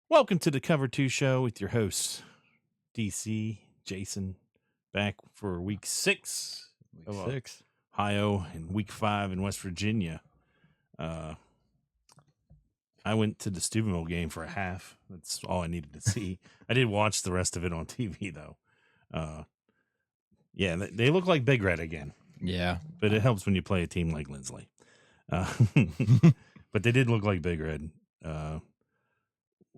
Welcome to the Cover 2 show with your hosts, DC, Jason, back for week 6 Week 6. Ohio and week 5 in West Virginia. I went to the Steubenville game for a half. That's all I needed to see. I did watch the rest of it on TV, though. Yeah, they look like Big Red again. Yeah. But it helps when you play a team like Linsly. But they did look like Big Red.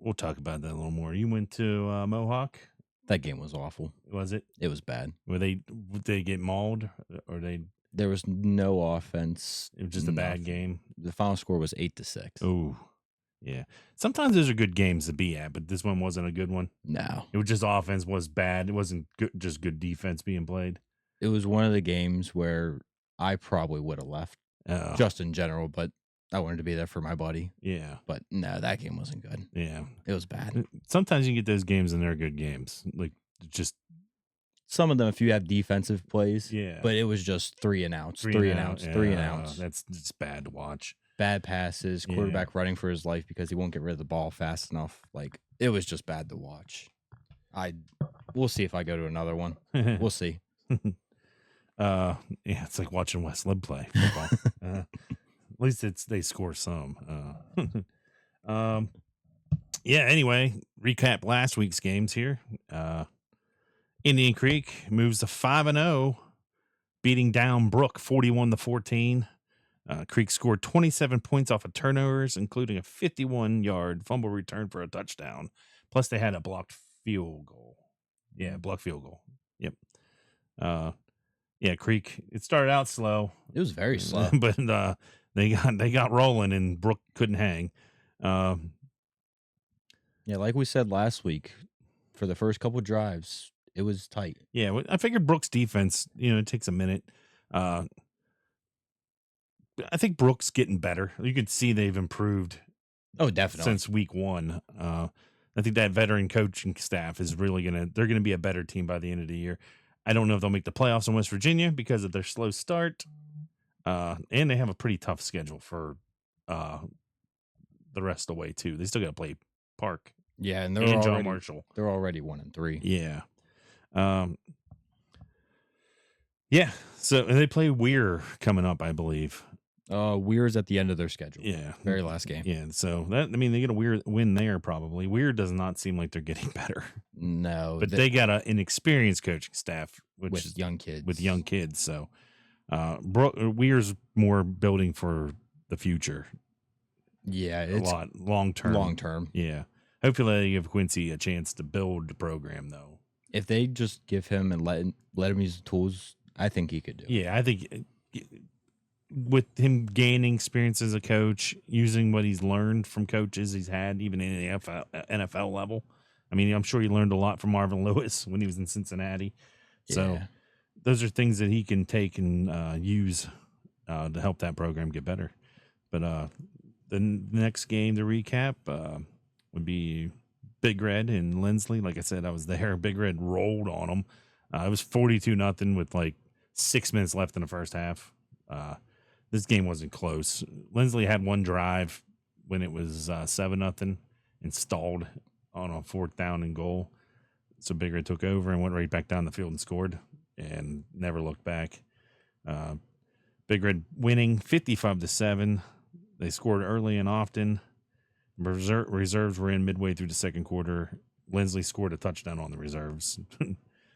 We'll talk about that a little more. You went to Mohawk? That game was awful. Was it? It was bad. Would they get mauled, or There was no offense. it was just a bad game? The final score was 8-6. Oh, yeah. Sometimes those are good games to be at, but this one wasn't a good one. No. It was just offense was bad. It wasn't just good defense being played. It was one of the games where I probably would have left, just in general, but I wanted to be there for my buddy. Yeah. But no, that game wasn't good. Yeah. It was bad. Sometimes you get those games and they're good games. Like, just some of them, if you have defensive plays. Yeah. But it was just 3 and outs. That's just bad to watch. Bad passes, quarterback running for his life because he won't get rid of the ball fast enough. Like, it was just bad to watch. We'll see if I go to another one. We'll see. Yeah, it's like watching West Lib play football. At least they score some. Yeah, anyway, recap last week's games here. Indian Creek moves to 5-0, beating down Brooke 41-14. Creek scored 27 points off of turnovers, including a 51-yard fumble return for a touchdown. Plus, they had a blocked field goal. Yeah, blocked field goal. Yep. Yeah, Creek. It started out slow. It was very slow, but they got rolling, and Brooke couldn't hang. Yeah, like we said last week, for the first couple drives, it was tight. Yeah, I figured Brooke's defense, it takes a minute. I think Brooke's getting better. You can see they've improved. Oh, definitely. Since week 1. I think that veteran coaching staff is really they're going to be a better team by the end of the year. I don't know if they'll make the playoffs in West Virginia because of their slow start. And they have a pretty tough schedule for the rest of the way, too. They still got to play Park. Yeah, and John Marshall. They're already 1-3. Yeah. Yeah. So they play Weir coming up, I believe. Weir's at the end of their schedule. Yeah. Very last game. Yeah. So they get a Weir win there probably. Weir does not seem like they're getting better. No. But they got an inexperienced coaching staff with young kids. With young kids. So Weir's more building for the future. Yeah. It's a lot long term. Yeah. Hopefully they give Quincy a chance to build the program, though. If they just give him and let him use the tools, I think he could do it. Yeah, I think with him gaining experience as a coach, using what he's learned from coaches he's had, even in the NFL level. I mean, I'm sure he learned a lot from Marvin Lewis when he was in Cincinnati. Yeah. So those are things that he can take and use to help that program get better. But the next game to recap would be Big Red and Linsly. Like I said, I was there. Big Red rolled on them. It was 42-0 with like 6 minutes left in the first half. This game wasn't close. Linsly had one drive when it was 7-0 and stalled on a 4th down and goal. So Big Red took over and went right back down the field and scored and never looked back. Big Red winning 55-7. They scored early and often. Reserves were in midway through the second quarter. Linsly scored a touchdown on the reserves.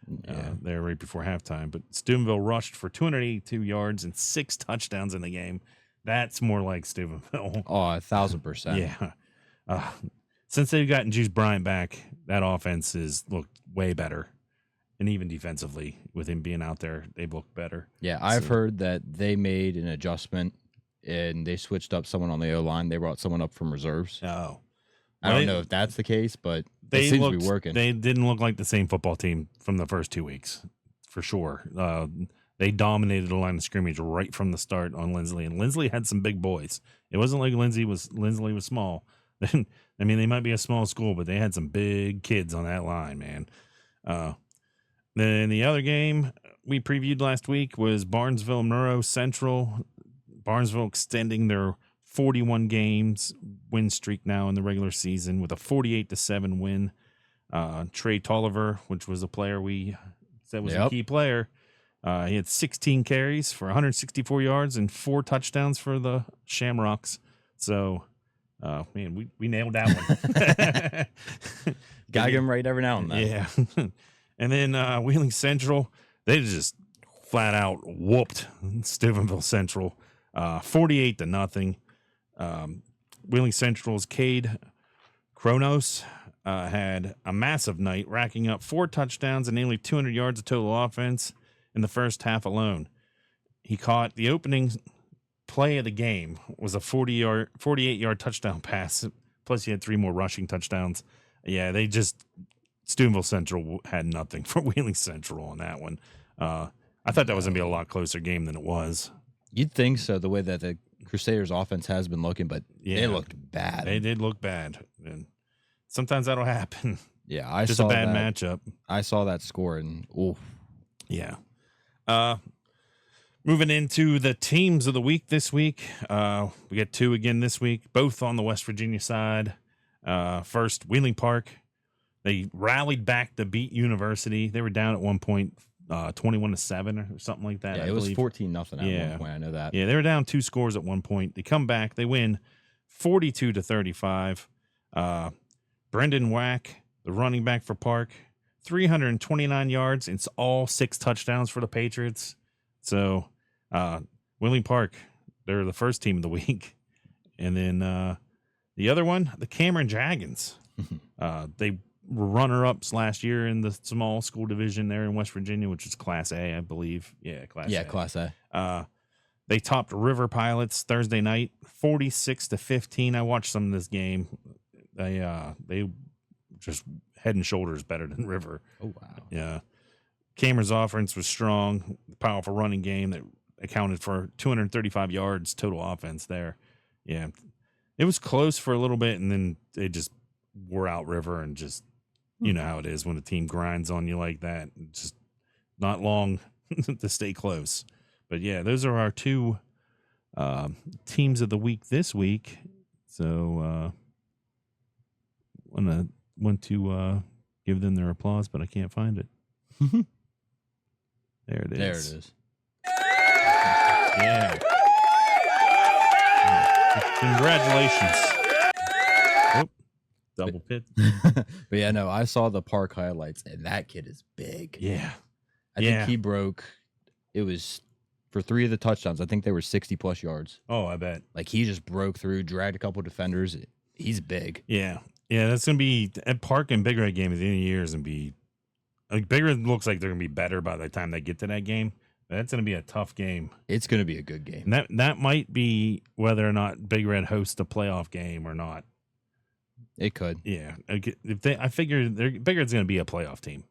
There right before halftime. But Steubenville rushed for 282 yards and 6 touchdowns in the game. That's more like Steubenville. Oh, 1,000%. Yeah. Since they've gotten Juice Bryant back, that offense has looked way better. And even defensively, with him being out there, they've looked better. Yeah, I've heard that they made an adjustment and they switched up someone on the O-line. They brought someone up from reserves. Oh. I don't know if that's the case, but it seems to be working. They didn't look like the same football team from the first 2 weeks, for sure. They dominated the line of scrimmage right from the start on Linsly, and Linsly had some big boys. It wasn't like Linsly was small. I mean, they might be a small school, but they had some big kids on that line, man. Then the other game we previewed last week was Barnesville, Monroe Central. Barnesville extending their 41 games win streak now in the regular season with a 48-7 win. Trey Tolliver, which was a player we said was a key player, he had 16 carries for 164 yards and 4 touchdowns for the Shamrocks. So, man, we nailed that one. Gotta get him right every now and then. Yeah. And then Wheeling Central, they just flat out whooped Steubenville Central 48-0. Wheeling Central's Cade Kronos had a massive night, racking up 4 touchdowns and nearly 200 yards of total offense in the first half alone. He caught the opening play of the game was a 48-yard touchdown pass. Plus, he had 3 more rushing touchdowns. Yeah, Steubenville Central had nothing for Wheeling Central on that one. I thought that was going to be a lot closer game than it was. You'd think so, the way that the Crusaders' offense has been looking, but they looked bad. They did look bad. And sometimes that'll happen. Yeah, I just saw a bad that matchup. I saw that score, and oof. Yeah. Moving into the teams of the week this week. We got 2 again this week, both on the West Virginia side. First, Wheeling Park. They rallied back to beat University. They were down at one point 21-7 or something like that. Yeah, I it was believe. 14-0 at one point. I know that. Yeah, they were down 2 scores at one point. They come back. They win 42-35. Brendan Wack, the running back for Park, 329 yards. It's all 6 touchdowns for the Patriots. So, Wheeling Park, they're the first team of the week. And then the other one, the Cameron Dragons. They were runner-ups last year in the small school division there in West Virginia, which is Class A, I believe. Yeah, Class A. Yeah, Class A. They topped River Pilots Thursday night, 46-15. I watched some of this game. They just head and shoulders better than River. Oh, wow. Yeah. Cameron's offense was strong, powerful running game that accounted for 235 yards total offense there. Yeah. It was close for a little bit, and then they just wore out River, and just, you know how it is when a team grinds on you like that. It's just not long to stay close. But, yeah, those are our 2 teams of the week this week. So, want to give them their applause, but I can't find it. There it is. There it is. Yeah. Congratulations. Oh, double pit. But yeah, no, I saw the Park highlights, and that kid is big. Yeah. I think he broke, it was for 3 of the touchdowns. I think they were 60-plus yards. Oh, I bet. Like, he just broke through, dragged a couple defenders. He's big. Yeah. Yeah, that's going to be at Park and Big Red game at the end of the year is going to be, like, Big Red looks like they're going to be better by the time they get to that game. That's going to be a tough game. It's going to be a good game. And that might be whether or not Big Red hosts a playoff game or not. It could. Yeah. I figure Big Red's going to be a playoff team.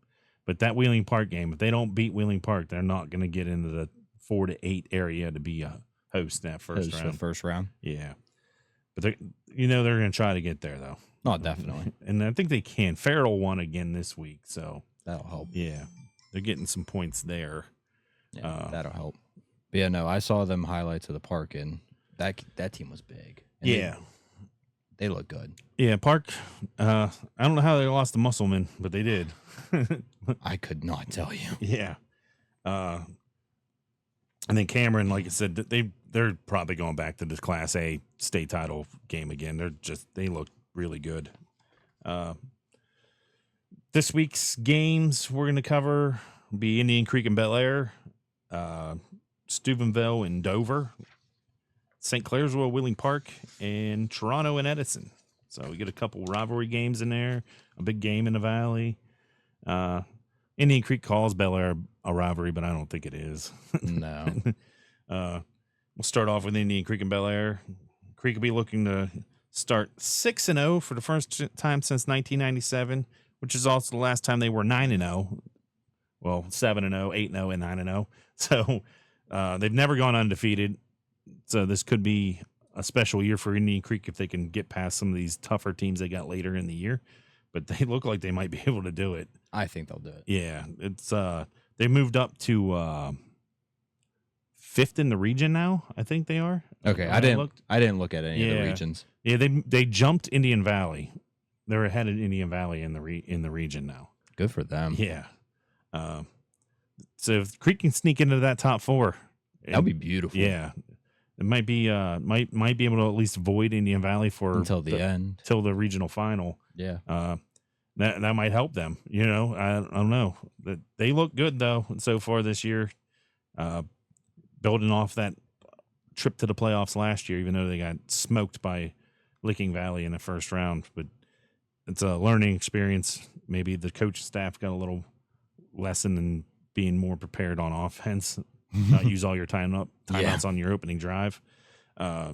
But that Wheeling Park game, if they don't beat Wheeling Park, they're not going to get into the 4 to 8 area to be a host that first round. Yeah. But they're going to try to get there, though. Oh, definitely. And I think they can. Farrell won again this week, so that'll help. Yeah. They're getting some points there. Yeah, that'll help. But yeah, no, I saw them highlights of the Park, and that team was big. And yeah. They look good. Yeah, Park, I don't know how they lost the Musselman, but they did. I could not tell you. Yeah. And then Cameron, like I said, they're probably going back to this Class A state title game again. They look really good. This week's games we're going to cover will be Indian Creek and Bellaire, Steubenville and Dover, St. Clairsville, Wheeling Park, and Toronto and Edison. So we get a couple rivalry games in there, a big game in the Valley. Indian Creek calls Bellaire a rivalry, but I don't think it is. No. We'll start off with Indian Creek and Bellaire. Creek will be looking to start 6-0 for the first time since 1997, which is also the last time they were 9-0. Well, 7-0, 8-0, and 9-0. So they've never gone undefeated. So this could be a special year for Indian Creek if they can get past some of these tougher teams they got later in the year. But they look like they might be able to do it. I think they'll do it. Yeah, it's they moved up to 5th in the region now. I think they are. Okay, I didn't look at any of the regions. Yeah, they jumped Indian Valley. They're ahead of Indian Valley in the region now. Good for them. Yeah. So if Creek can sneak into that top 4, that'd be beautiful. Yeah, it might be might be able to at least avoid Indian Valley for until the end, till the regional final. Yeah. That might help them. You know, I don't know. They look good though so far this year. Building off that trip to the playoffs last year, even though they got smoked by Licking Valley in the first round, but it's a learning experience. Maybe the coach staff got a little lesson in being more prepared on offense. Not use all your timeouts on your opening drive. But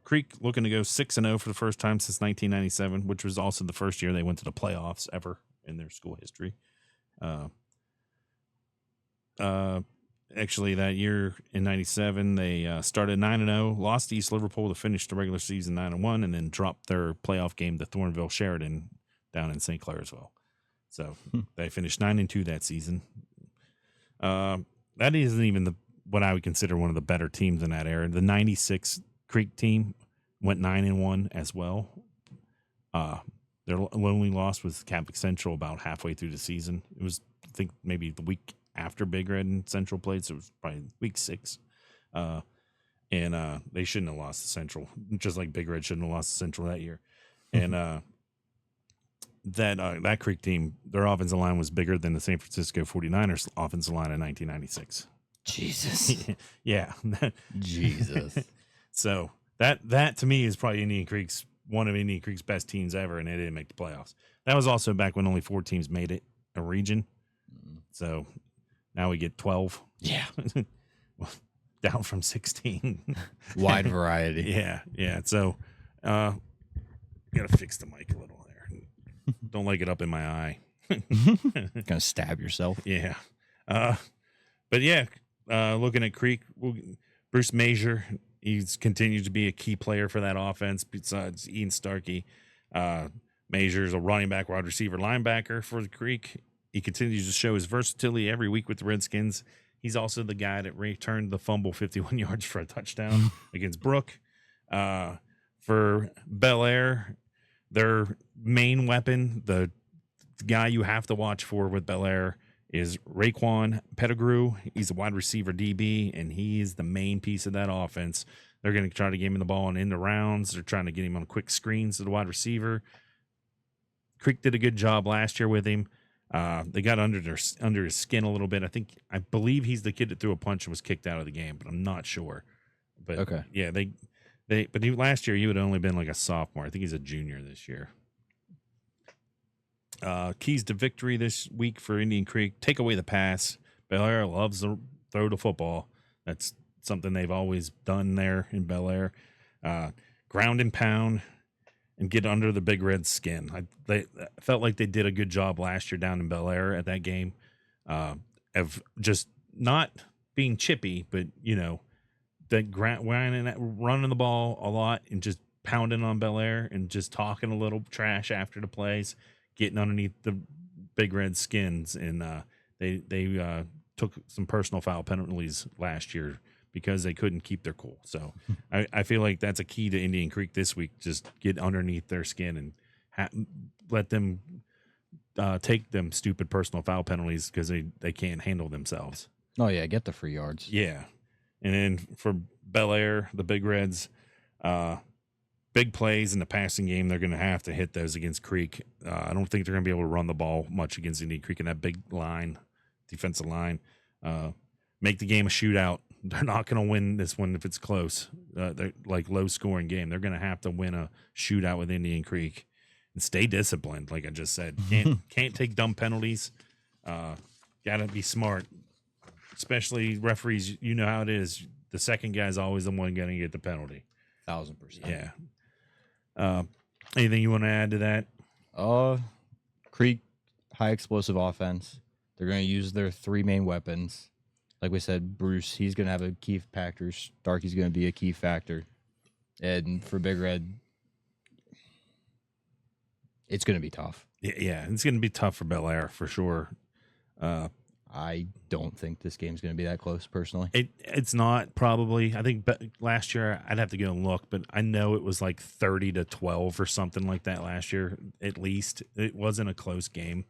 Creek looking to go 6-0 for the first time since 1997, which was also the first year they went to the playoffs ever in their school history. Actually, that year in 97, they started 9-0, lost to East Liverpool to finish the regular season 9-1, and then dropped their playoff game to Thornville Sheridan down in St. Clairsville. So they finished 9-2 that season. That isn't even what I would consider one of the better teams in that era. The 96 Creek team went 9-1 as well. Their only loss was Catholic Central about halfway through the season. It was, I think, maybe the week after Big Red and Central played, so it was probably week 6. And they shouldn't have lost to Central, just like Big Red shouldn't have lost to Central that year. And that Creek team, their offensive line was bigger than the San Francisco 49ers offensive line in 1996. Jesus. Yeah. Jesus. So that to me is probably one of Indian Creek's best teams ever, and they didn't make the playoffs. That was also back when only 4 teams made it a region. So now we get 12. Yeah. Down from 16. Wide variety. Yeah. So gotta fix the mic a little there. Don't like it up in my eye. Gonna stab yourself. Yeah. But yeah, looking at Creek, Bruce Major, he's continued to be a key player for that offense besides Ian Starkey. Major's a running back, wide receiver, linebacker for the Creek. He continues to show his versatility every week with the Redskins. He's also the guy that returned the fumble 51 yards for a touchdown against Brooke. For Bellaire, their main weapon, the guy you have to watch for with Bellaire, is Raekwon Pettigrew. He's a wide receiver DB, and he is the main piece of that offense. They're going to try to get him the ball in the rounds. They're trying to get him on quick screens to the wide receiver. Creek did a good job last year with him. They got under his skin a little bit. I believe he's the kid that threw a punch and was kicked out of the game, but I'm not sure. But okay, yeah, last year he would have only been like a sophomore. I think he's a junior this year. Keys to victory this week for Indian Creek: take away the pass. Bellaire loves to throw the football. That's something they've always done there in Bellaire. Ground and pound, and get under the Big Red's skin. They felt like they did a good job last year down in Bellaire at that game, of just not being chippy, but running the ball a lot and just pounding on Bellaire and just talking a little trash after the plays, getting underneath the Big Red skins, and they took some personal foul penalties last year because they couldn't keep their cool. So I feel like that's a key to Indian Creek this week. Just get underneath their skin and let them take them stupid personal foul penalties because they can't handle themselves. Oh, yeah, get the free yards. Yeah. And then for Bellaire, the Big Reds, big plays in the passing game, they're going to have to hit those against Creek. I don't think they're going to be able to run the ball much against Indian Creek in that big line, defensive line. Make the game a shootout. They're not going to win this one if it's close. They're like low-scoring game. They're going to have to win a shootout with Indian Creek and stay disciplined, like I just said. Can't take dumb penalties. Got to be smart, especially referees. You know how it is. The second guy's always the one going to get the penalty. 1,000%. Yeah. Anything you want to add to that? Creek, high explosive offense. They're going to use their 3 main weapons. Like we said, Bruce, he's going to have a key factor. Starkey's going to be a key factor. And for Big Red, it's going to be tough. Yeah, it's going to be tough for Bellaire for sure. I don't think this game's going to be that close, personally. It's not probably. I think last year I'd have to go and look, but I know it was like 30-12 or something like that last year. At least it wasn't a close game.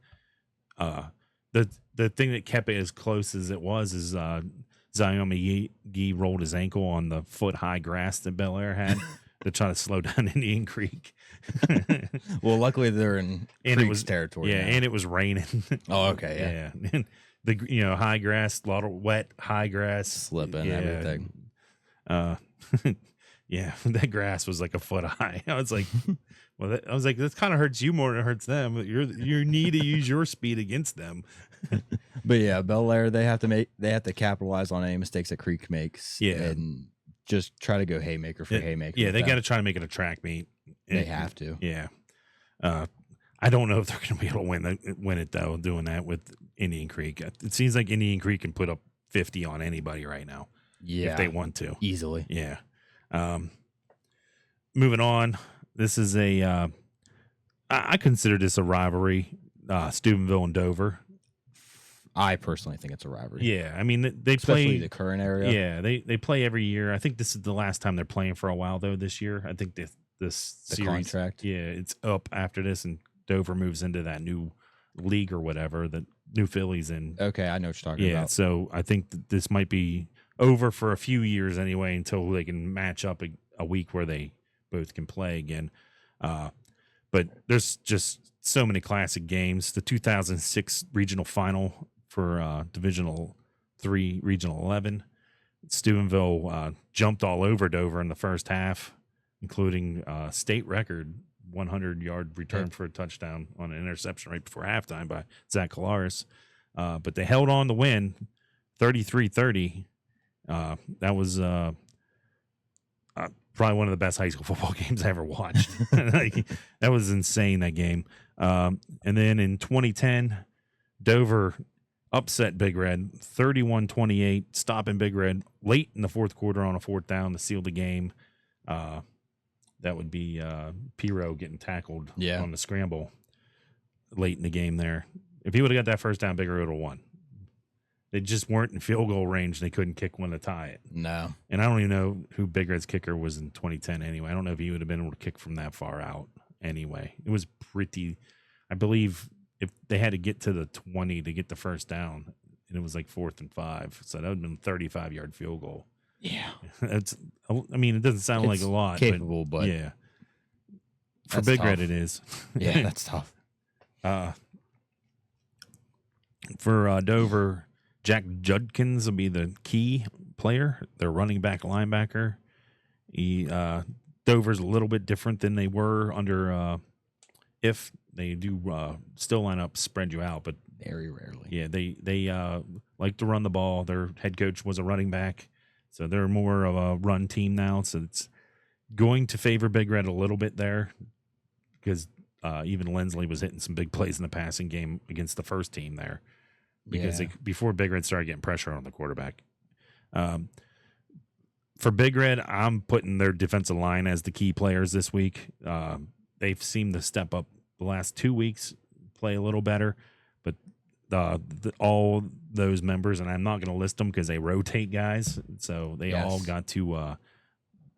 The thing that kept it as close as it was is Zion McGee rolled his ankle on the foot high grass that Bellaire had to try to slow down Indian Creek. Well, luckily they're in Creek's territory. Yeah, now. and it was raining. Oh, okay, yeah. And the high grass, a lot of wet high grass, slipping everything. Yeah, that grass was like a foot high. I was like, well, I was like, this kind of hurts you more than it hurts them. You need to use your speed against them. But yeah, Bellaire, they have to capitalize on any mistakes that Creek makes. Yeah, and just try to go haymaker for haymaker. Yeah, they got to try to make it a track meet. They have to. Yeah. I don't know if they're going to be able to win it though, doing that with Indian Creek. It seems like Indian Creek can put up 50 on anybody right now. Yeah, if they want to. Easily. Yeah. Moving on. This is I consider this a rivalry, Steubenville and Dover. I personally think it's a rivalry. Yeah, I mean they especially play the current area. Yeah, they play every year. I think this is the last time they're playing for a while though. This year, I think this the series, contract. Yeah, it's up after this, and Dover moves into that new league or whatever that New Philly's in. Okay, I know what you're talking about. So I think that this might be over for a few years anyway until they can match up a week where they both can play again. But there's just so many classic games. The 2006 regional final for Divisional 3, Regional 11. Steubenville jumped all over Dover in the first half, including state record 100-yard return for a touchdown on an interception right before halftime by Zach Kalaris. But they held on to win 33-30. That was probably one of the best high school football games I ever watched. That was insane, that game. And then in 2010, Dover upset Big Red 31-28, stopping Big Red late in the fourth quarter on a fourth down to seal the game. That would be Piro getting tackled on the scramble late in the game there. If he would have got that first down, Big Red would have won. They just weren't in field goal range. They couldn't kick one to tie it. No. And I don't even know who Big Red's kicker was in 2010 anyway. I don't know if he would have been able to kick from that far out anyway. It was pretty, I believe, if they had to get to the 20 to get the first down, and it was like 4th and 5. So that would have been a 35-yard field goal. Yeah. I mean, it doesn't sound like a lot. Capable, but yeah. For Big Red, it is. Yeah, that's tough. For Dover, Jack Judkins will be the key player, their running back linebacker. Dover's a little bit different than they were under if they do still line up, spread you out, but very rarely. Yeah, they like to run the ball. Their head coach was a running back, so they're more of a run team now. So it's going to favor Big Red a little bit there because even Linsly was hitting some big plays in the passing game against the first team there. Because before Big Red started getting pressure on the quarterback. For Big Red, I'm putting their defensive line as the key players this week. They've seemed to step up the last 2 weeks, play a little better. But all those members, and I'm not going to list them because they rotate guys, so they all got to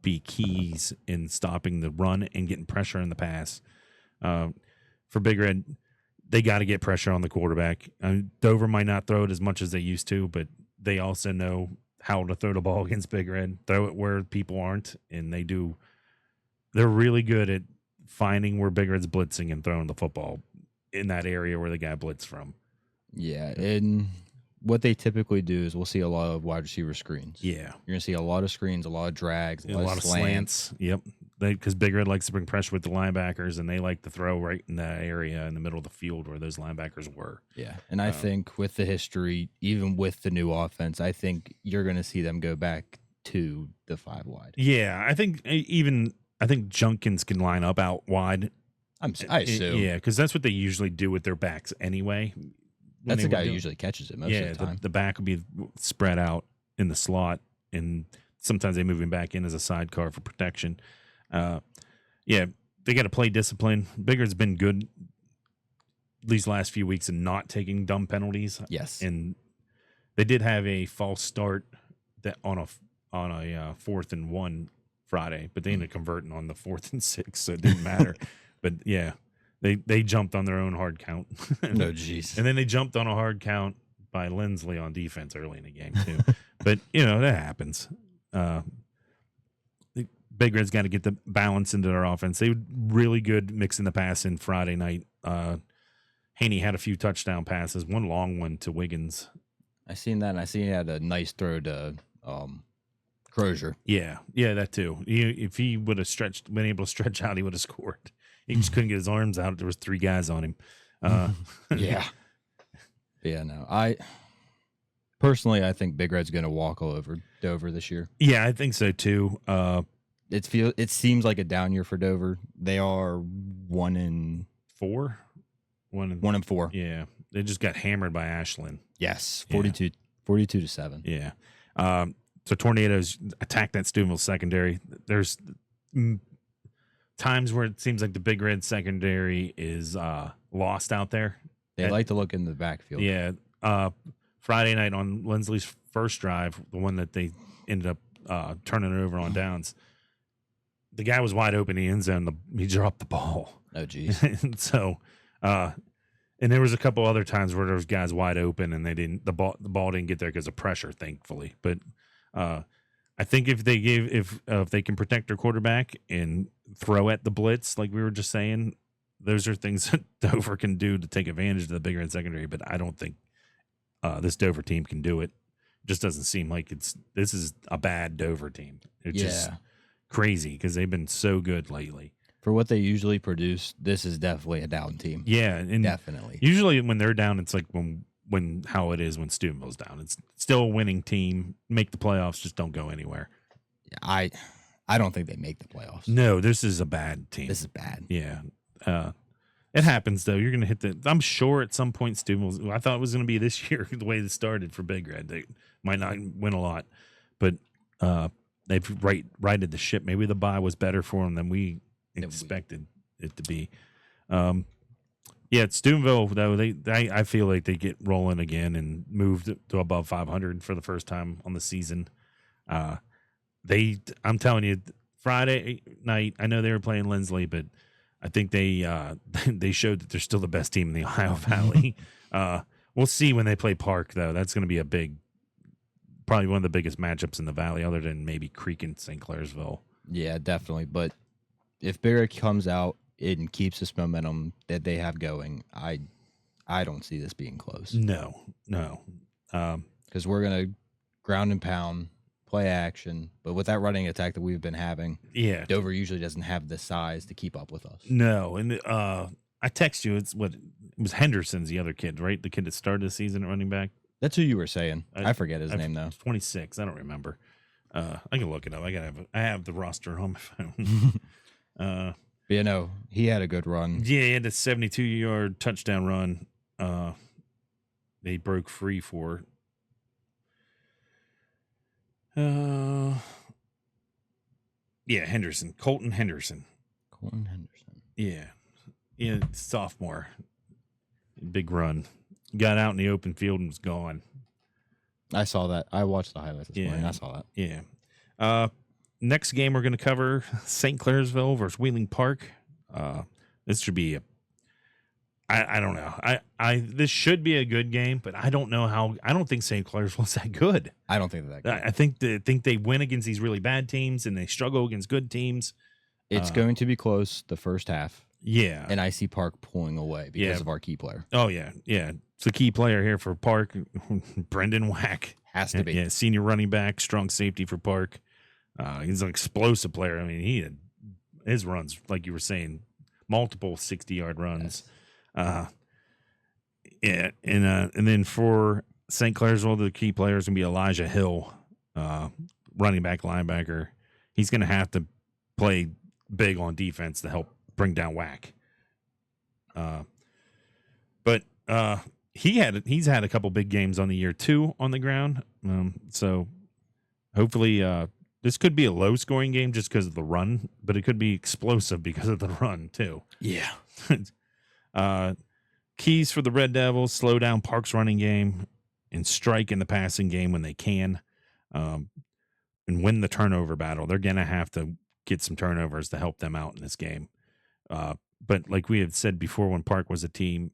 be keys in stopping the run and getting pressure in the pass. For Big Red, they got to get pressure on the quarterback. Dover might not throw it as much as they used to, but they also know how to throw the ball against Big Red, throw it where people aren't, and they do. They're really good at finding where Big Red's blitzing and throwing the football in that area where the guy blitzed from. Yeah, and what they typically do is we'll see a lot of wide receiver screens. Yeah. You're going to see a lot of screens, a lot of drags, a lot of slants. Yep. Because Big Red likes to bring pressure with the linebackers, and they like to throw right in that area in the middle of the field where those linebackers were. Yeah, and I think with the history, even with the new offense, I think you're going to see them go back to the 5 wide. Yeah, I think Junkins can line up out wide. I assume. Yeah, because that's what they usually do with their backs anyway. That's the guy who usually catches it most of the time. The back will be spread out in the slot, and sometimes they move him back in as a sidecar for protection. They got to play discipline. Bigger's been good these last few weeks in not taking dumb penalties. Yes. And They did have a false start that on a 4th and 1 Friday, but they ended up converting on the 4th and 6, so it didn't matter. But yeah, they jumped on their own hard count. No, jeez. And then they jumped on a hard count by Linsly on defense early in the game too. But that happens. Big Red's got to get the balance into their offense. They were really good mixing the pass in Friday night. Haney had a few touchdown passes, one long one to Wiggins. I seen that, and I seen he had a nice throw to Crozier. Yeah, that too. If he would have been able to stretch out, he would have scored. He just couldn't get his arms out. There was 3 guys on him. Yeah. Yeah, no. I think Big Red's going to walk all over Dover this year. Yeah, I think so too. It seems like a down year for Dover. They are 1-4. 1-4. Yeah, they just got hammered by Ashland. Yes, 42-7. Yeah. So Tornadoes attacked that Steubenville secondary. There's times where it seems like the Big Red secondary is lost out there. They like to look in the backfield. Yeah. Friday night on Linsly's first drive, the one that they ended up turning it over on downs, the guy was wide open in the end zone. He dropped the ball. Oh, geez. So, and there was a couple other times where there was guys wide open and the ball didn't get there because of pressure, thankfully. But I think if they can protect their quarterback and throw at the blitz, like we were just saying, those are things that Dover can do to take advantage of the Big Red secondary. But I don't think this Dover team can do it. It just doesn't seem like this is a bad Dover team. It's just crazy because they've been so good lately. For what they usually produce, this is definitely a down team. Yeah, and definitely. Usually when they're down, it's like when how it is when Steubenville's down. It's still a winning team, make the playoffs, just don't go anywhere. I don't think they make the playoffs. No, this is a bad team. This is bad. Yeah. It happens though. You're going to hit I'm sure at some point Steubenville. I thought it was going to be this year the way it started for Big Red. They might not win a lot, but they've righted the ship. Maybe the bye was better for them than we expected it to be. It's Steubenville though. I feel like they get rolling again and moved to above 500 for the first time on the season. I'm telling you, Friday night. I know they were playing Linsly, but I think they showed that they're still the best team in the Ohio Valley. We'll see when they play Park though. That's going to be probably one of the biggest matchups in the Valley, other than maybe Creek and St. Clairsville. Yeah, definitely. But if Barrett comes out and keeps this momentum that they have going, I don't see this being close. No. Because we're going to ground and pound, play action, but with that running attack that we've been having, Dover usually doesn't have the size to keep up with us. No, and I text you. It was Henderson's the other kid, right? The kid that started the season at running back. That's who you were saying. I forget his name though. 26. I don't remember. I can look it up. I have the roster on my phone. He had a good run. Yeah, he had a 72-yard touchdown run. They broke free for. Henderson. Colton Henderson. Yeah, sophomore. Big run. Got out in the open field and was gone. I saw that. I watched the highlights this morning. I saw that. Yeah. Next game we're going to cover St. Clairsville versus Wheeling Park. This should be I don't know. This should be a good game, but I don't know how. I don't think St. Clairsville's that good. I don't think they're that good. I think they win against these really bad teams and they struggle against good teams. It's going to be close the first half. Yeah. And I see Park pulling away because of our key player. Oh, yeah. Yeah. It's a key player here for Park. Brendan Wack. Has to be. Yeah, senior running back, strong safety for Park. He's an explosive player. I mean, he had his runs, like you were saying, multiple 60-yard runs. Yes. And then for St. Clairsville, the key player is going to be Elijah Hill, running back, linebacker. He's going to have to play big on defense to help bring down Wack. But he's had a couple big games on the year too on the ground. So hopefully this could be a low scoring game just because of the run, but it could be explosive because of the run too. Yeah. Keys for the Red Devils: slow down Park's running game and strike in the passing game when they can, and win the turnover battle. They're going to have to get some turnovers to help them out in this game. But like we had said before, when Park was a team,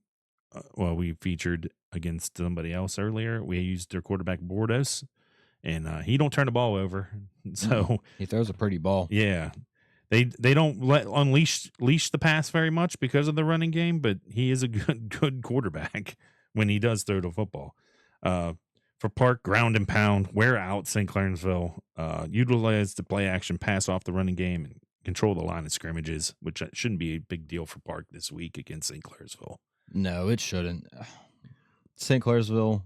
we featured against somebody else earlier. We used their quarterback Bordos, and he don't turn the ball over. So he throws a pretty ball. Yeah, they don't leash the pass very much because of the running game, but he is a good quarterback when he does throw the football. For Park, ground and pound, wear out St. Clairsville, utilize the play action, pass off the running game, and control the line of scrimmages, which shouldn't be a big deal for Park this week against St. Clairsville. No, it shouldn't. St. Clairsville,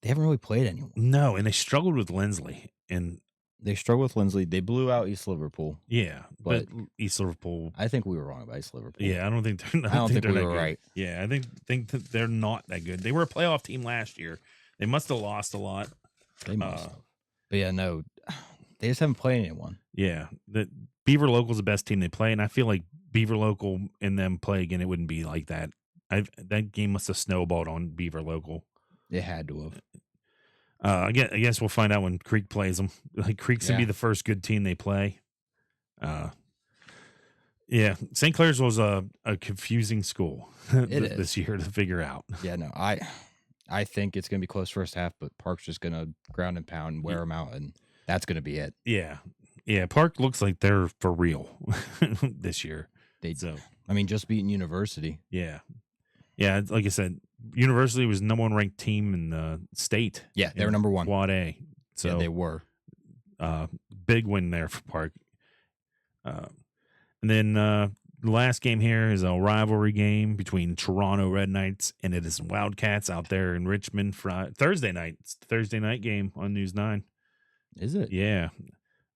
they haven't really played anyone. No, and they struggled with Linsly, and they struggled with Linsly. They blew out East Liverpool. Yeah, but East Liverpool. I think we were wrong about East Liverpool. Yeah, I don't think they're. I don't think we were right. Yeah, I think that they're not that good. They were a playoff team last year. They must have lost a lot. They must have. But yeah, no, they just haven't played anyone. Yeah, the Beaver Local's the best team they play, and I feel like Beaver Local and them play again, it wouldn't be like that. That game must have snowballed on Beaver Local. It had to have. I guess we'll find out when Creek plays them. Like Creek's gonna be the first good team they play. Yeah, St. Clair's was a confusing school this year to figure out. Yeah, no, I think it's gonna be close first half, but Park's just gonna ground and pound and wear them out, and that's gonna be it. Yeah. Park looks like they're for real this year. Just beating University. Yeah, like I said, University was number 1 ranked team in the state. Yeah, they were number 1. Quad A. So yeah, they were. Big win there for Park. And then the last game here is a rivalry game between Toronto Red Knights and Edison Wildcats out there in Richmond. Thursday night. It's the Thursday night game on News 9. Is it? Yeah.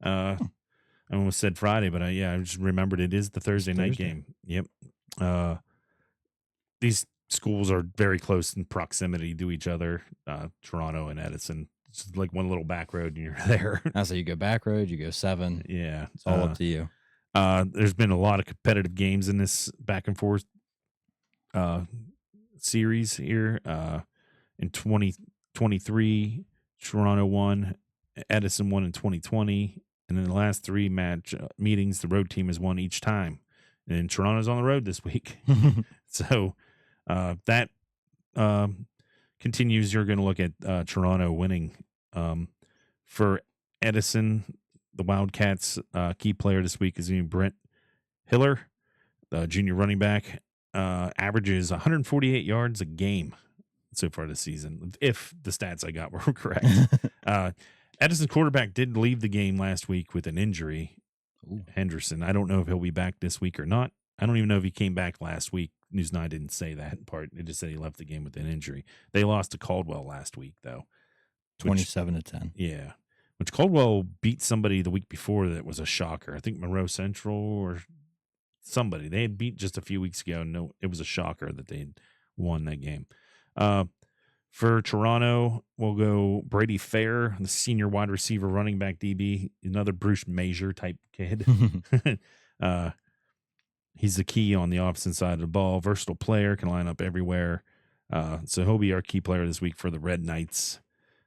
I almost said Friday, but I just remembered it is the Thursday night game. Yep. These schools are very close in proximity to each other. Toronto and Edison. It's like one little back road and you're there. So you go back road, you go 7. Yeah. It's all up to you. There's been a lot of competitive games in this back and forth series here. In 2023, Toronto won, Edison won in 2020, and in the last 3 meetings, the road team has won each time. And Toronto's on the road this week. So that continues. You're going to look at Toronto winning. For Edison, the Wildcats' key player this week is Brent Hiller, the junior running back, averages 148 yards a game so far this season, if the stats I got were correct. Edison's quarterback did leave the game last week with an injury. Ooh. Henderson. I don't know if he'll be back this week or not. I don't even know if he came back last week. News 9 didn't say that part. It just said he left the game with an injury. They lost to Caldwell last week, though. 27-10. Yeah. Which Caldwell beat somebody the week before that was a shocker. I think Monroe Central or somebody. They had beat just a few weeks ago. No, it was a shocker that they had won that game. For Toronto, we'll go Brady Fair, the senior wide receiver, running back DB, another Bruce Major type kid. He's the key on the opposite side of the ball. Versatile player, can line up everywhere. So he'll be our key player this week for the Red Knights.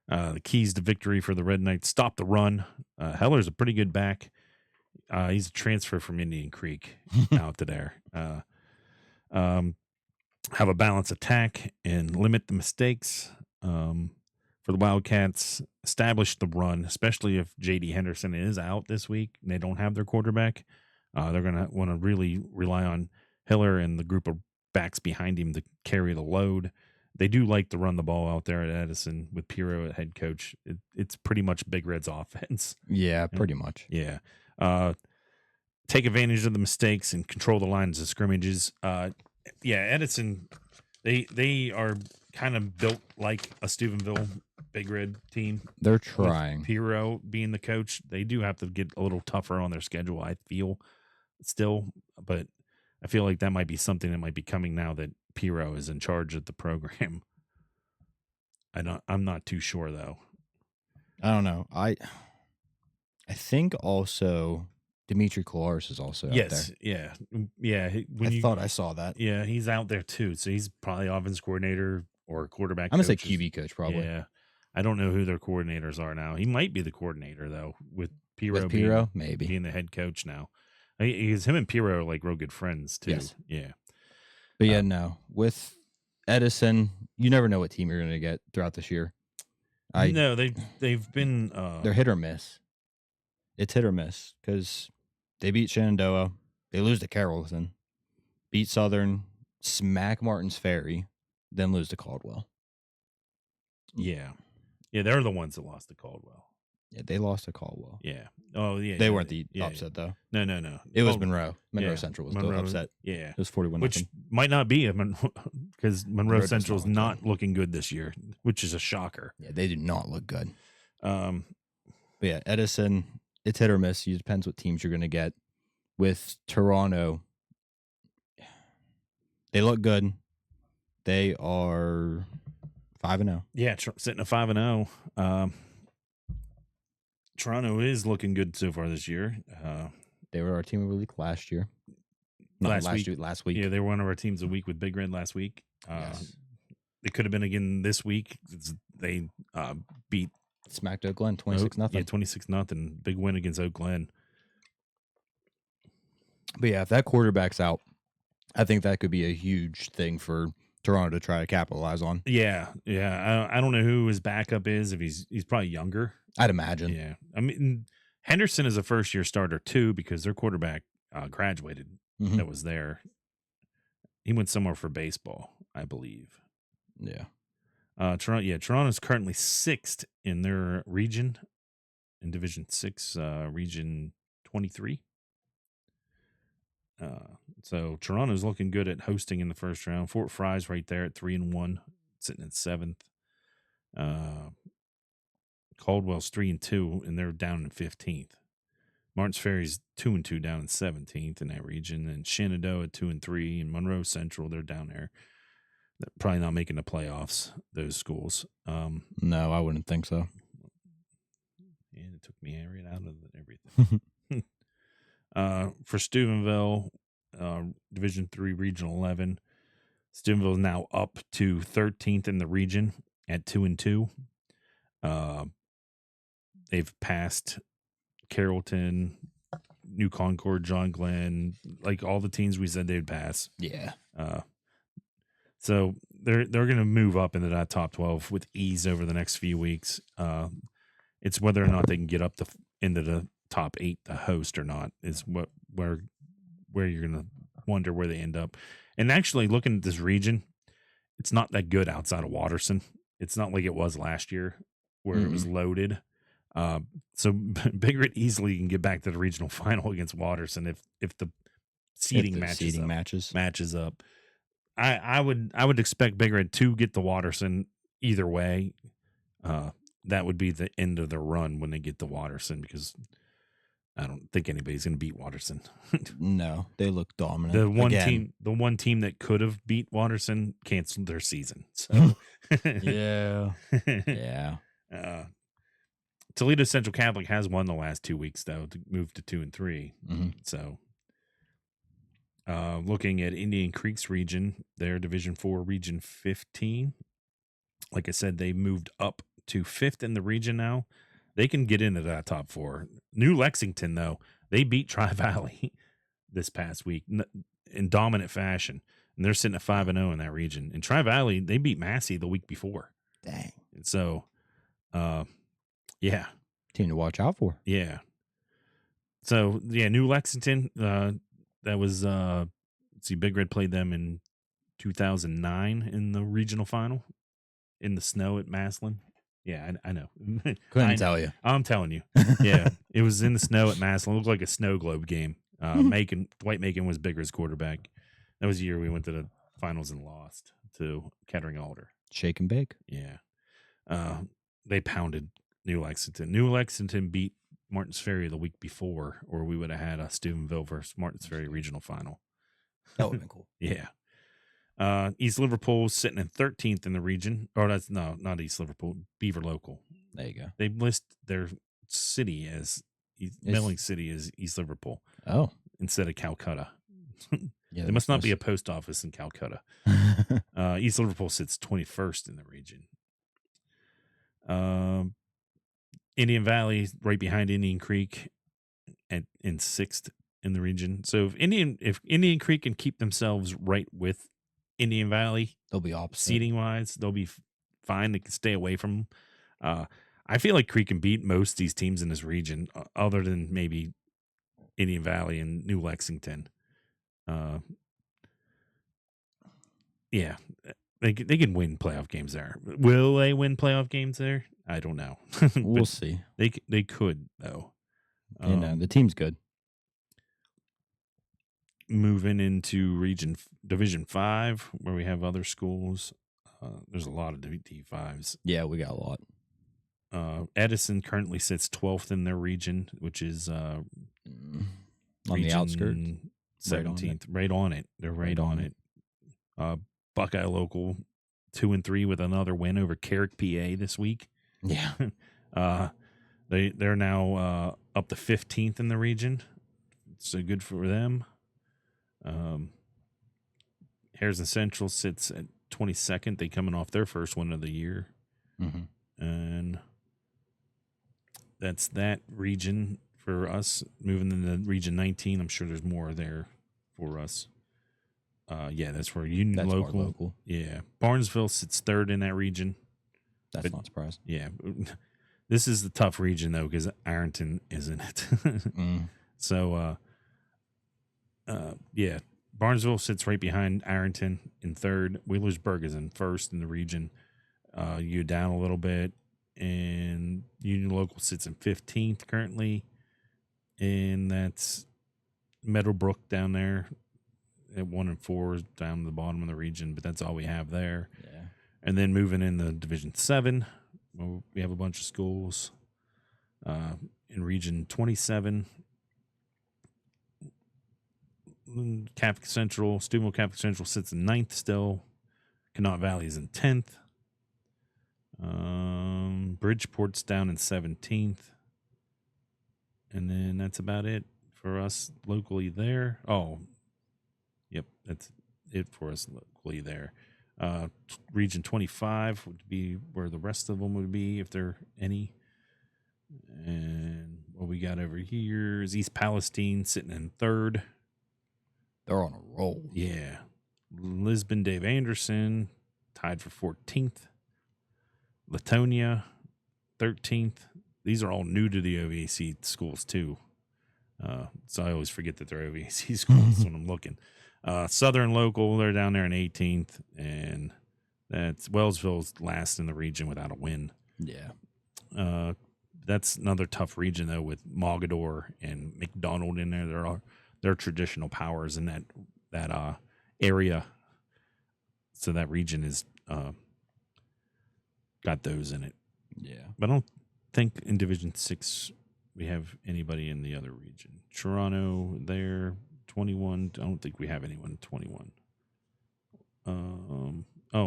The keys to victory for the Red Knights: stop the run. Heller's a pretty good back. He's a transfer from Indian Creek out to there. Have a balanced attack and limit the mistakes. For the Wildcats, establish the run, especially if J.D. Henderson is out this week and they don't have their quarterback. They're going to want to really rely on Hiller and the group of backs behind him to carry the load. They do like to run the ball out there at Edison with Pirro at head coach. It's pretty much Big Red's offense. Yeah, pretty much. Yeah. Take advantage of the mistakes and control the lines of scrimmages. Edison, they are kind of built like a Steubenville Big Red team. They're trying. With Pirro being the coach, they do have to get a little tougher on their schedule, I feel, still. But I feel like that might be something that might be coming now that Pirro is in charge of the program. I'm not too sure though. I don't know. I think also Dimitri Kolaris is also out there. Yeah. I thought I saw that. Yeah, he's out there too. So he's probably offense coordinator or quarterback. I'm gonna say coaches. QB coach probably. Yeah, I don't know who their coordinators are now. He might be the coordinator though, with Pirro, With Pirro, maybe. being the head coach now. Because him and Pirro are like real good friends too. Yes. Yeah. But yeah, no. With Edison, you never know what team you're gonna get throughout this year. No, they've been They're hit or miss. It's hit or miss because they beat Shenandoah, they lose to Carrollton, beat Southern, smack Martins Ferry, then lose to Caldwell. Yeah, they're the ones that lost to Caldwell. Yeah, they lost to Caldwell. Yeah. Oh, yeah. They weren't the upset though. No. It was Monroe. Monroe yeah. Central was Monroe, the upset. Yeah. It was 41. Which might not be because Monroe Central's not not looking good this year, which is a shocker. Yeah, they do not look good. But yeah, Edison, it's hit or miss. It depends what teams you're going to get. With Toronto, they look good. They are 5-0. Yeah, sitting at 5-0. Toronto is looking good so far this year. They were our team of the week last year. Last week. Yeah, they were one of our teams of the week with Big Red last week. Yes. It could have been again this week. They beat smacked Oak Glen 26-0. Yeah, 26-0. Big win against Oak Glen. But yeah, if that quarterback's out, I think that could be a huge thing for Toronto to try to capitalize on. Yeah. I don't know who his backup is. If he's probably younger, I'd imagine. Yeah, I mean Henderson is a first-year starter too because their quarterback graduated. Mm-hmm. That was there. He went somewhere for baseball, I believe. Yeah. Toronto's currently 6th in their region, in Division 6, Region 23. So Toronto's looking good at hosting in the first round. Fort Fry's right there at 3-1, sitting at 7th. Caldwell's 3-2, and they're down in 15th. Martins Ferry's 2-2, down in 17th in that region, and Shenandoah 2-3, and Monroe Central, they're down there. They're probably not making the playoffs, those schools. No, I wouldn't think so. And it took me right out of everything. For Steubenville, Division 3, Region 11, Steubenville is now up to 13th in the region at 2-2. They've passed Carrollton, New Concord, John Glenn, like all the teams we said they'd pass. Yeah. So they're going to move up into that top 12 with ease over the next few weeks. It's whether or not they can get up into the top 8 to host or not is where you're going to wonder where they end up. And actually, looking at this region, it's not that good outside of Watterson. It's not like it was last year where it was loaded. So Big Red easily can get back to the regional final against Watterson if the seeding matches up. I would expect Big Red to get the Watterson either way. That would be the end of their run when they get to Watterson because I don't think anybody's going to beat Watterson. No, they look dominant. The one team that could have beat Watterson canceled their season. So yeah. Toledo Central Catholic has won the last 2 weeks though to move to 2-3. Mm-hmm. So looking at Indian Creek's region, their Division 4, Region 15. Like I said, they moved up to 5th in the region now. They can get into that top 4. New Lexington, though, they beat Tri-Valley this past week in dominant fashion. And they're sitting at 5-0 in that region. And Tri-Valley, they beat Massey the week before. Dang. And so, yeah. Team to watch out for. Yeah. So, yeah, New Lexington, that was, Big Red played them in 2009 in the regional final in the snow at Maslin. Yeah, I know. Couldn't tell you. I'm telling you. Yeah, it was in the snow at Maslin. It looked like a snow globe game. Dwight Macon was Big Red's quarterback. That was the year we went to the finals and lost to Kettering Alder. Shake and bake. Yeah. They pounded New Lexington. New Lexington beat Martins Ferry the week before, or we would have had a Steubenville versus Martins Ferry regional final. That would have been cool. Yeah. East Liverpool sitting in 13th in the region. Or that's not East Liverpool, Beaver Local. There you go. They list their city as mailing city as East Liverpool. Oh. Instead of Calcutta. Yeah, There must not be a post office in Calcutta. East Liverpool sits 21st in the region. Indian Valley, right behind Indian Creek, in 6th in the region. So if Indian Creek can keep themselves right with Indian Valley, they'll be opposite. seating wise, they'll be fine. They can stay away from them. I feel like Creek can beat most of these teams in this region, other than maybe Indian Valley and New Lexington. Yeah, they can win playoff games there. Will they win playoff games there? I don't know. We'll see. They could though. And the team's good. Moving into Division 5, where we have other schools. There's a lot of D5s. Yeah, we got a lot. Edison currently sits 12th in their region, which is on the outskirts, 17th, right on it. They're right on it. Buckeye local 2-3 with another win over Carrick, PA this week. Yeah. They're now up to 15th in the region, so good for them. Harrison Central sits at 22nd. They coming off their first win of the year, and that's that region for us. Moving into Region 19, I'm sure there's more there for us. Yeah, that's where Union local. Yeah, Barnesville sits 3rd in that region. That's not surprising. Yeah, this is the tough region though because Ironton isn't it. So, yeah, Barnesville sits right behind Ironton in 3rd. Wheelersburg is in 1st in the region. You down a little bit, and Union local sits in 15th currently, and that's Meadowbrook down there at 1-4 down the bottom of the region, but that's all we have there. Yeah. And then moving into Division 7, well, we have a bunch of schools in Region 27. Catholic Central, Steubenville Catholic Central sits in 9th still. Connaught Valley is in 10th. Bridgeport's down in 17th. And then that's about it for us locally there. Oh, yep, that's it for us locally there. Region 25 would be where the rest of them would be, if there are any. And what we got over here is East Palestine sitting in 3rd. They're on a roll. Yeah. Lisbon Dave Anderson tied for 14th. Latonia 13th. These are all new to the OVAC schools too. So I always forget that they're OVAC schools when I'm looking. Southern local, they're down there in 18th, and that's Wellsville's last in the region without a win. Yeah. That's another tough region though, with Mogador and McDonald in there. They're traditional powers in that area. So that region is got those in it. Yeah. But I don't think in Division 6 we have anybody in the other region. Toronto there, 21. I don't think we have anyone 21.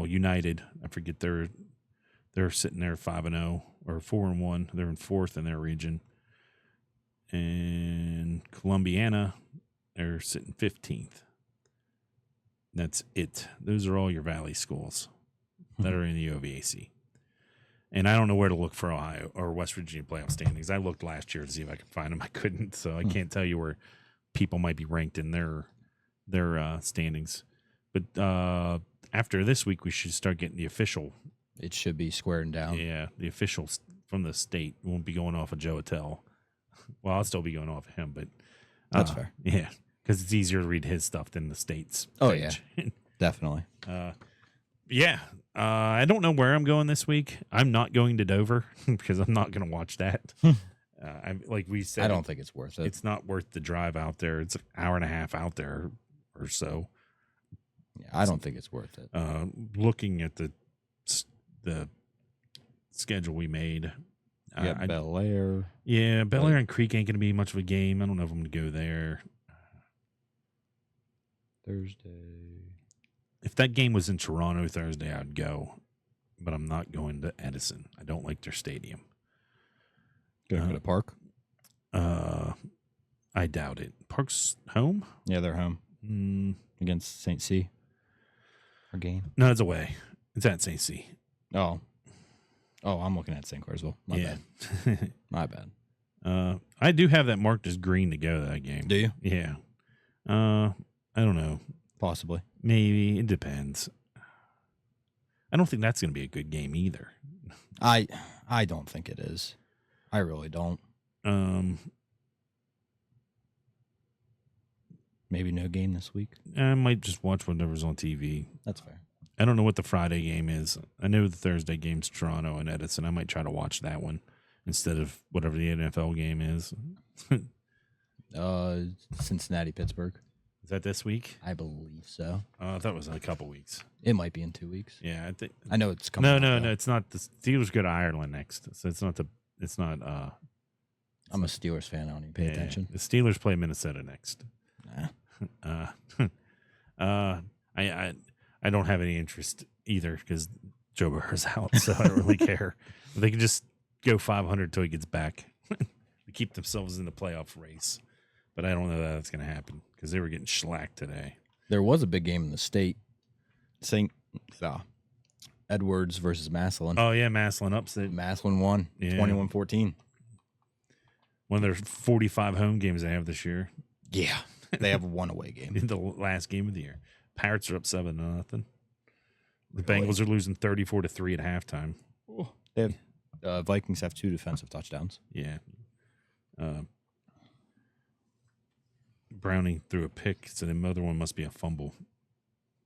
United. I forget they're sitting there 5-0 or 4-1. They're in 4th in their region. And Columbiana, they're sitting 15th. That's it. Those are all your Valley schools that are in the OVAC. And I don't know where to look for Ohio or West Virginia playoff standings. I looked last year to see if I could find them. I couldn't, so I can't tell you where people might be ranked in their standings. But after this week, we should start getting the official. It should be squaring down. Yeah, the officials from the state. Won't be going off of Joe Attell. Well, I'll still be going off of him, but that's fair. Yeah, because it's easier to read his stuff than the state's. Oh, page. yeah, definitely. Yeah. I don't know where I'm going this week. I'm not going to Dover because I'm not going to watch that. Like we said, I don't think it's worth it. It's not worth the drive out there. It's an hour and a half out there or so. Yeah, I don't think it's worth it. Looking at the schedule we made, Bellaire. Yeah, Bellaire and Creek ain't going to be much of a game. I don't know if I'm going to go there. Thursday. If that game was in Toronto Thursday, I'd go, but I'm not going to Edison. I don't like their stadium. Going to Park? I doubt it. Park's home? Yeah, they're home. against St. C. Our game. No, it's away. It's at St. C. Oh, I'm looking at St. Clairsville. My bad. My bad. I do have that marked as green to go to that game. Do you? Yeah. I don't know. Possibly. Maybe. It depends. I don't think that's going to be a good game either. I don't think it is. I really don't. Maybe no game this week. I might just watch whatever's on TV. That's fair. I don't know what the Friday game is. I know the Thursday game's Toronto and Edison. I might try to watch that one instead of whatever the NFL game is. Cincinnati, Pittsburgh. Is that this week? I believe so. I thought it was in a couple weeks. It might be in 2 weeks. Yeah, I think. I know it's coming. No. It's not. The Steelers go to Ireland next, so it's not the. It's not. I'm a Steelers fan. I don't even pay attention. The Steelers play Minnesota next. Nah. I don't have any interest either because Joe Burrow's out, so I don't really care. They can just go 500 till he gets back. They keep themselves in the playoff race, but I don't know that that's going to happen because they were getting shellacked today. There was a big game in the state. Edwards versus Massillon. Oh yeah, Massillon upset. Massillon won 21-14. One of their 45 home games they have this year. Yeah, they have one away game. In the last game of the year. Pirates are up 7-0. The Bengals are losing 34-3 at halftime. They have Vikings have 2 defensive touchdowns. Yeah. Browning threw a pick, so the other one must be a fumble.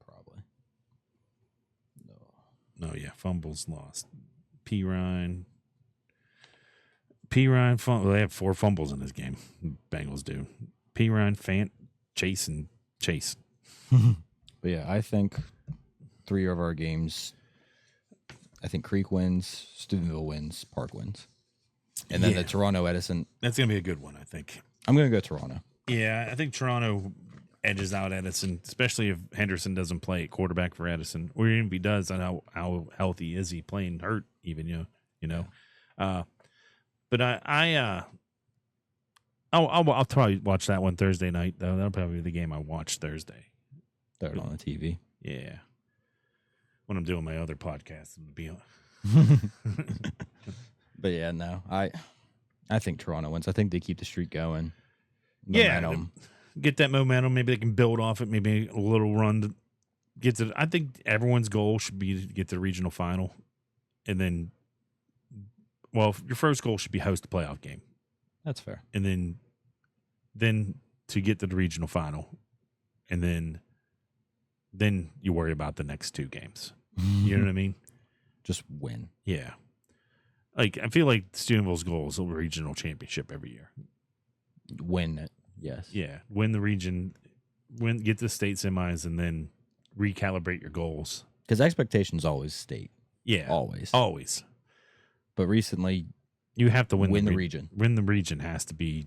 Probably. No, yeah, fumbles lost. Ryan, well, they have 4 fumbles in this game. Bengals do. Ryan, Fant, Chase, and Chase. But yeah, I think 3 of our games, I think Creek wins, Steubenville wins, Park wins. And then the Toronto Edison. That's going to be a good one, I think. I'm going to go Toronto. Yeah, I think Toronto edges out Edison, especially if Henderson doesn't play at quarterback for Edison. Or even if he does, on how healthy is he playing hurt even, you know. But I'll probably watch that one Thursday night, though. That'll probably be the game I watch Thursday. Throw it on the TV. Yeah. When I'm doing my other podcast, I'm gonna be on. But yeah, no. I think Toronto wins. I think they keep the streak going. Momentum. Yeah. Get that momentum. Maybe they can build off it. Maybe a little run to get to. I think everyone's goal should be to get to the regional final. And then, well, your first goal should be host a playoff game. That's fair. And then to get to the regional final. And then you worry about the next 2 games. You know what I mean? Just win. Yeah. Like, I feel like Steubenville's goal is a regional championship every year. Win it, yes. Yeah. Win the region, get the state semis, and then recalibrate your goals. Because expectations always state. Yeah. Always. But recently, you have to win the region. Win the region has to be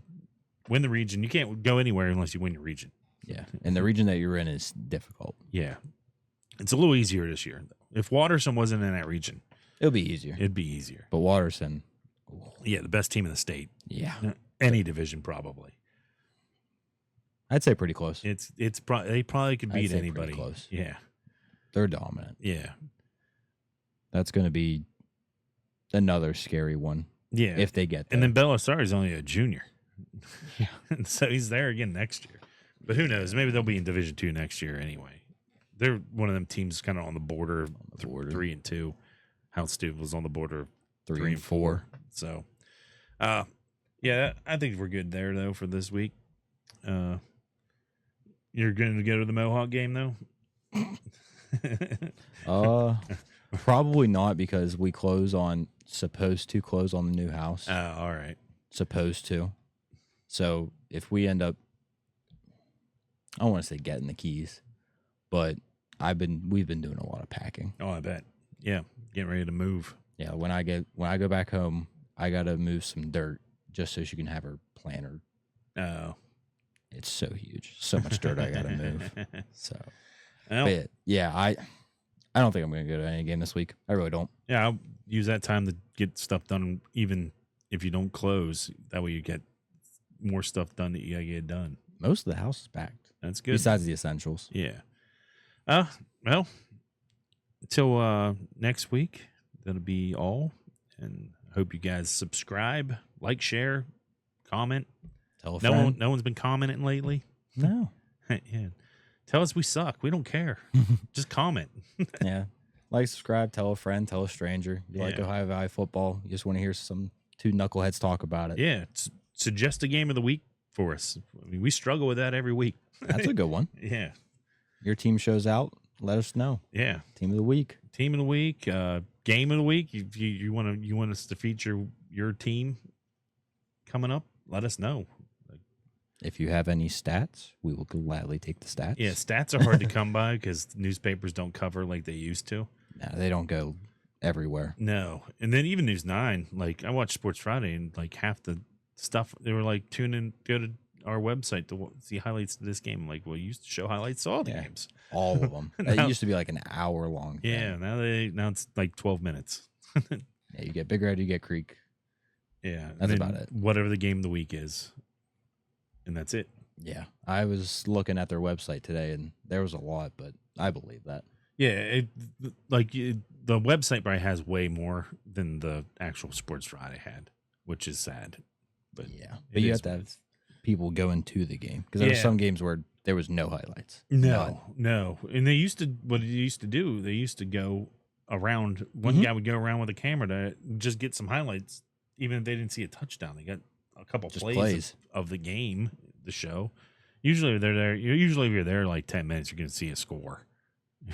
win the region. You can't go anywhere unless you win your region. Yeah. And the region that you're in is difficult. Yeah. It's a little easier this year, though. If Watterson wasn't in that region, it'd be easier. But Watterson. Yeah, the best team in the state. Yeah. Any division, probably. I'd say pretty close. They probably could beat anybody. Close. Yeah. They're dominant. Yeah. That's going to be another scary one. Yeah. If they get there. And then Bellaire is only a junior. Yeah. So he's there again next year. But who knows? Maybe they'll be in Division II next year anyway. They're one of them teams kind of on the border of 3 and 2. How Steubenville's on the border of 3 and 4. So, yeah, I think we're good there, though, for this week. You're going to go to the Mohawk game, though? Probably not, because we supposed to close on the new house. Oh, all right. Supposed to. So if we end up, I don't want to say getting the keys, but we've been doing a lot of packing. Oh, I bet. Yeah, getting ready to move. Yeah, when I go back home, I gotta move some dirt just so she can have her planter. Oh, it's so huge, so much dirt I gotta move. So, well, yeah, I don't think I'm gonna go to any game this week. I really don't. Yeah, I'll use that time to get stuff done, even if you don't close. That way, you get more stuff done that you gotta get done. Most of the house is packed. That's good. Besides the essentials. Yeah. Well, until next week, that'll be all. And I hope you guys subscribe, like, share, comment. Tell a friend. No one's been commenting lately. No. Yeah. Tell us we suck. We don't care. Just comment. Yeah. Like, subscribe, tell a friend, tell a stranger. You like Yeah. Ohio Valley football. You just want to hear two knuckleheads talk about it. Yeah. Suggest a game of the week for us. I mean, we struggle with that every week. That's a good one. Yeah. Your team shows out, let us know. Yeah. Team of the week. Team of the week, game of the week. If you want us to feature your team coming up, let us know. If you have any stats, we will gladly take the stats. Yeah, stats are hard to come by because newspapers don't cover like they used to. No, they don't go everywhere. No, and then even News 9, like I watched Sports Friday, and like half the stuff they were like, tune in, go to our website to see highlights of this game. I'm like, well, you used to show highlights of all the games, all of them. Now- It used to be like an hour long. Yeah, now it's like 12 minutes. Yeah, you get Big Red, you get Creek. Yeah, and That's then about it. Whatever the game of the week is, and that's it. Yeah, I was looking at their website today, and there was a lot, but I believe that. Yeah, the website probably has way more than the actual Sports Friday had, which is sad. But Yeah, but you have to have people going to the game because there were some games where there was no highlights. No. And they used to, what they used to do, they used to go around. One guy would go around with a camera to just get some highlights, even if they didn't see a touchdown. They got a couple plays of the game, the show. Usually they're there. Usually if you're there like 10 minutes, you're going to see a score.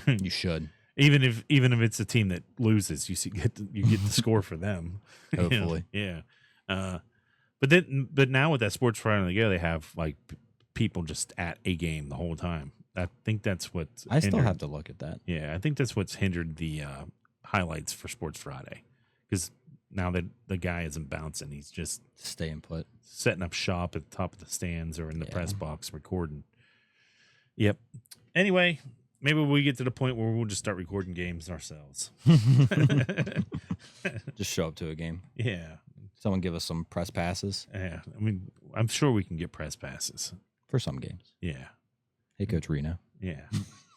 You should. Even if it's a team that loses, you get the score for them. Hopefully. Yeah. But now with that Sports Friday on the go, they have like people just at a game the whole time. I think that's what I still have to look at that. Yeah, I think that's what's hindered the highlights for Sports Friday, because now that the guy isn't bouncing, he's just staying put, setting up shop at the top of the stands or in the press box recording. Yep. Anyway, maybe we get to the point where we'll just start recording games ourselves. Just show up to a game. Yeah. Someone give us some press passes. Yeah. I mean, I'm sure we can get press passes for some games. Yeah. Hey, Coach Reno. Yeah.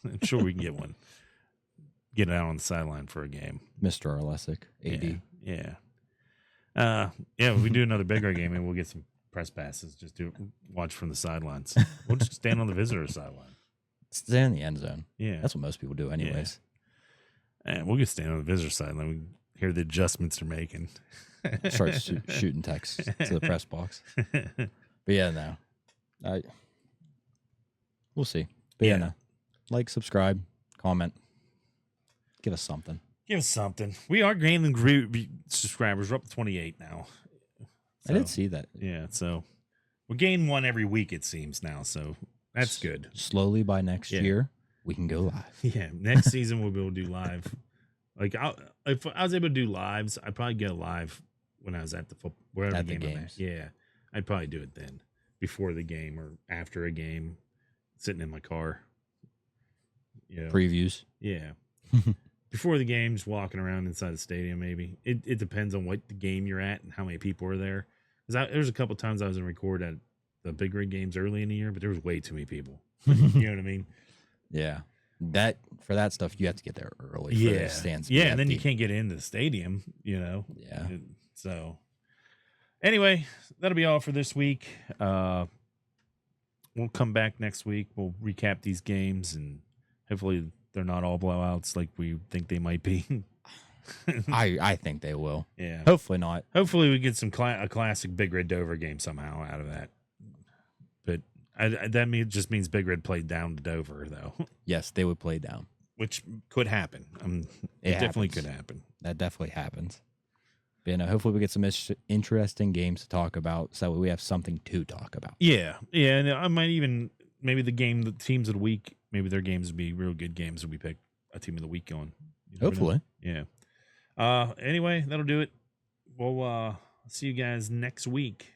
I'm sure we can get one. Get out on the sideline for a game. Mr. Arlesic, AD. Yeah. Yeah, we do another bigger game and we'll get some press passes. Just watch from the sidelines. We'll just stand on the visitor sideline. Stay in the end zone. Yeah. That's what most people do anyways. Yeah. And we'll just stand on the visitor sideline. We hear the adjustments they're making. Start shooting texts to the press box. But yeah, no. We'll see. But yeah, no. Like, subscribe, comment. Give us something. Give us something. We are gaining subscribers. We're up to 28 now. So, I did see that. Yeah, so we're gaining one every week, it seems now. So that's good. Slowly by next year, we can go live. Yeah, next season we'll be able to do live. Like, if I was able to do lives, I'd probably go live when I was at the football, wherever at the game the games. Yeah, I'd probably do it then, before the game or after a game, sitting in my car. Yeah, previews. Yeah, before the games, walking around inside the stadium. Maybe it depends on what the game you're at and how many people are there. Because there's a couple times I was in record at the big rig games early in the year, but there was way too many people. You know what I mean? Yeah. For that stuff, you have to get there early. Yeah, for the stands and then you can't get into the stadium. You know. Yeah. So, anyway, that'll be all for this week. We'll come back next week. We'll recap these games, and hopefully they're not all blowouts like we think they might be. I think they will. Yeah. Hopefully not. Hopefully we get some a classic Big Red Dover game somehow out of that. But that just means Big Red played down to Dover, though. Yes, they would play down. Which could happen. It definitely could happen. That definitely happens. But, hopefully we get some interesting games to talk about so we have something to talk about. Yeah. Yeah, and I might even, maybe the teams of the week, maybe their games would be real good games when we pick a team of the week on. Hopefully. Yeah. Anyway, that'll do it. We'll see you guys next week.